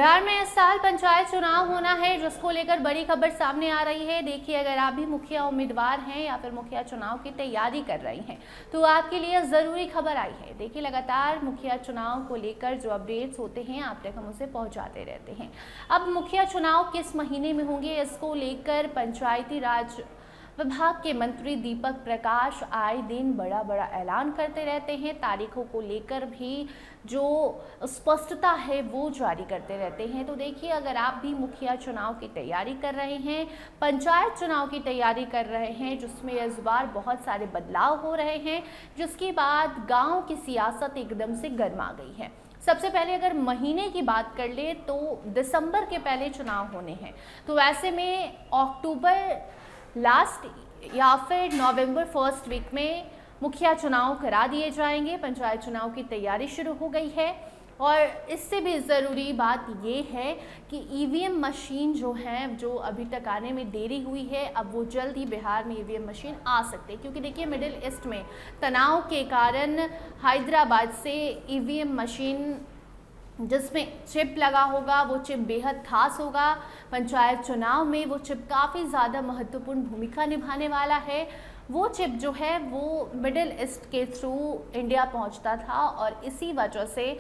बिहार में इस साल पंचायत चुनाव होना है, जिसको लेकर बड़ी खबर सामने आ रही है। देखिए, अगर आप भी मुखिया उम्मीदवार हैं या फिर मुखिया चुनाव की तैयारी कर रही हैं तो आपके लिए ज़रूरी खबर आई है। देखिए, लगातार मुखिया चुनाव को लेकर जो अपडेट्स होते हैं आप तक हम उसे पहुंचाते रहते हैं। अब मुखिया चुनाव किस महीने में होंगे, इसको लेकर पंचायती राज विभाग के मंत्री दीपक प्रकाश आए दिन बड़ा ऐलान करते रहते हैं। तारीखों को लेकर भी जो स्पष्टता है वो जारी करते रहते हैं। तो देखिए, अगर आप भी मुखिया चुनाव की तैयारी कर रहे हैं, पंचायत चुनाव की तैयारी कर रहे हैं, जिसमें इस बार बहुत सारे बदलाव हो रहे हैं, जिसके बाद गांव की सियासत एकदम से गर्मा गई है। सबसे पहले अगर महीने की बात कर ले तो दिसंबर के पहले चुनाव होने हैं, तो ऐसे में अक्टूबर लास्ट या फिर नवंबर फर्स्ट वीक में मुखिया चुनाव करा दिए जाएंगे। पंचायत चुनाव की तैयारी शुरू हो गई है और इससे भी ज़रूरी बात ये है कि ईवीएम मशीन जो है, जो अभी तक आने में देरी हुई है, अब वो जल्द ही बिहार में ईवीएम मशीन आ सकते हैं। क्योंकि देखिए, मिडिल ईस्ट में तनाव के कारण हैदराबाद से ईवीएम मशीन जिसमें चिप लगा होगा, वो चिप बेहद खास होगा। पंचायत चुनाव में वो चिप काफ़ी ज़्यादा महत्वपूर्ण भूमिका निभाने वाला है। वो चिप जो है वो मिडिल ईस्ट के थ्रू इंडिया पहुंचता था और इसी वजह से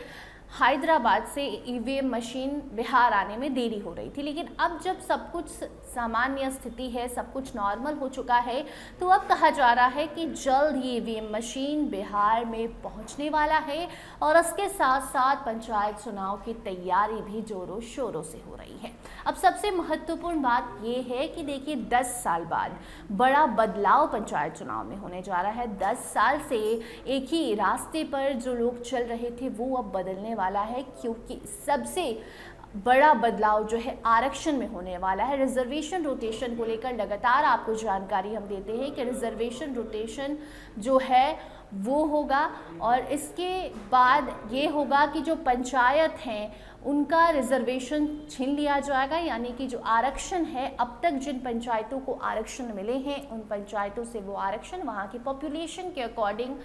हैदराबाद से ईवीएम मशीन बिहार आने में देरी हो रही थी। लेकिन अब जब सब कुछ सामान्य स्थिति है, सब कुछ नॉर्मल हो चुका है, तो अब कहा जा रहा है कि जल्द ही ईवीएम मशीन बिहार में पहुंचने वाला है और इसके साथ साथ पंचायत चुनाव की तैयारी भी जोरों शोरों से हो रही है। अब सबसे महत्वपूर्ण बात यह है कि देखिए, 10 साल बाद बड़ा बदलाव पंचायत चुनाव में होने जा रहा है। 10 साल से एक ही रास्ते पर जो लोग चल रहे थे वो अब बदलने वाला है, क्योंकि सबसे बड़ा बदलाव जो है आरक्षण में होने वाला है। रिजर्वेशन रोटेशन को लेकर लगातार आपको जानकारी हम देते हैं कि रिजर्वेशन रोटेशन जो है वो होगा और इसके बाद ये होगा कि जो पंचायत हैं उनका रिजर्वेशन छीन लिया जाएगा। यानी कि जो आरक्षण है, अब तक जिन पंचायतों को आरक्षण मिले हैं उन पंचायतों से वो आरक्षण वहाँ की पॉपुलेशन के अकॉर्डिंग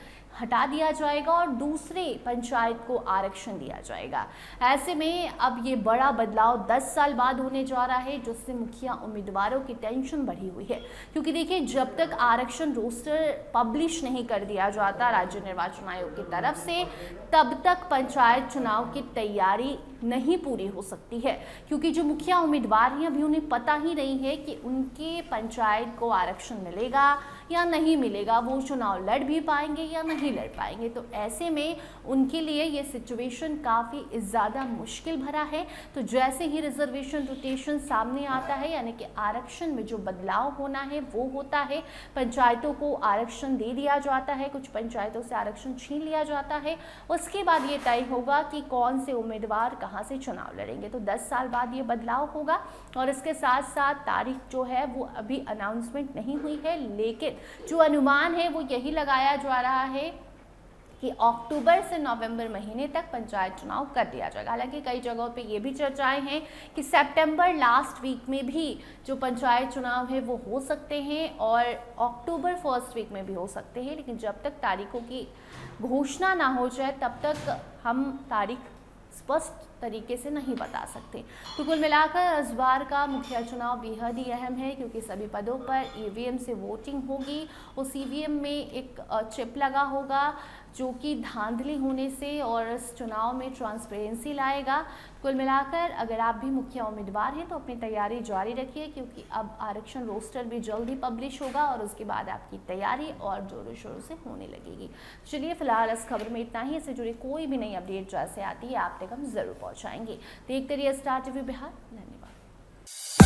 हटा दिया जाएगा और दूसरे पंचायत को आरक्षण दिया जाएगा। ऐसे में अब ये बड़ा बदलाव 10 साल बाद होने जा रहा है, जिससे मुखिया उम्मीदवारों की टेंशन बढ़ी हुई है। क्योंकि देखिए, जब तक आरक्षण रोस्टर पब्लिश नहीं कर दिया जाता राज्य निर्वाचन आयोग की तरफ से, तब तक पंचायत चुनाव की तैयारी नहीं पूरी हो सकती है। क्योंकि जो मुखिया उम्मीदवार हैं अभी उन्हें पता ही नहीं है कि उनके पंचायत को आरक्षण मिलेगा या नहीं मिलेगा, वो चुनाव लड़ भी पाएंगे या नहीं लड़ पाएंगे। तो ऐसे में उनके लिए ये सिचुएशन काफ़ी ज़्यादा मुश्किल भरा है। तो जैसे ही रिजर्वेशन रोटेशन सामने आता है, यानी कि आरक्षण में जो बदलाव होना है वो होता है, पंचायतों को आरक्षण दे दिया जाता है, कुछ पंचायतों से आरक्षण छीन लिया जाता है, उसके बाद ये तय होगा कि कौन से उम्मीदवार कहाँ से चुनाव लड़ेंगे। तो 10 साल बाद ये बदलाव होगा और इसके साथ साथ तारीख जो है वो अभी अनाउंसमेंट नहीं हुई है, लेकिन जो अनुमान है वो यही लगाया जा रहा है कि अक्टूबर से नवंबर महीने तक पंचायत चुनाव कर दिया जाएगा। हालांकि कई जगहों पे ये भी चर्चाएं हैं कि सितंबर लास्ट वीक में भी जो पंचायत चुनाव है वो हो सकते हैं और अक्टूबर फर्स्ट वीक में भी हो सकते हैं। लेकिन जब तक तारीखों की घोषणा ना हो जाए तब तक हम तारीख स्पष्ट तरीके से नहीं बता सकते। तो कुल मिलाकर इस बार का मुखिया चुनाव बेहद ही अहम है, क्योंकि सभी पदों पर ईवीएम से वोटिंग होगी। उस ईवीएम में एक चिप लगा होगा जो कि धांधली होने से और इस चुनाव में ट्रांसपेरेंसी लाएगा। कुल मिलाकर अगर आप भी मुखिया उम्मीदवार हैं तो अपनी तैयारी जारी रखिए, क्योंकि अब आरक्षण रोस्टर भी जल्द ही पब्लिश होगा और उसके बाद आपकी तैयारी और जोरों शोरों से होने लगेगी। चलिए, फिलहाल इस खबर में इतना ही। इससे जुड़ी कोई भी नई अपडेट जैसे आती है आप तक हम जरूर पहुँचाएंगे। देखते रहिए स्टार टीवी बिहार। धन्यवाद।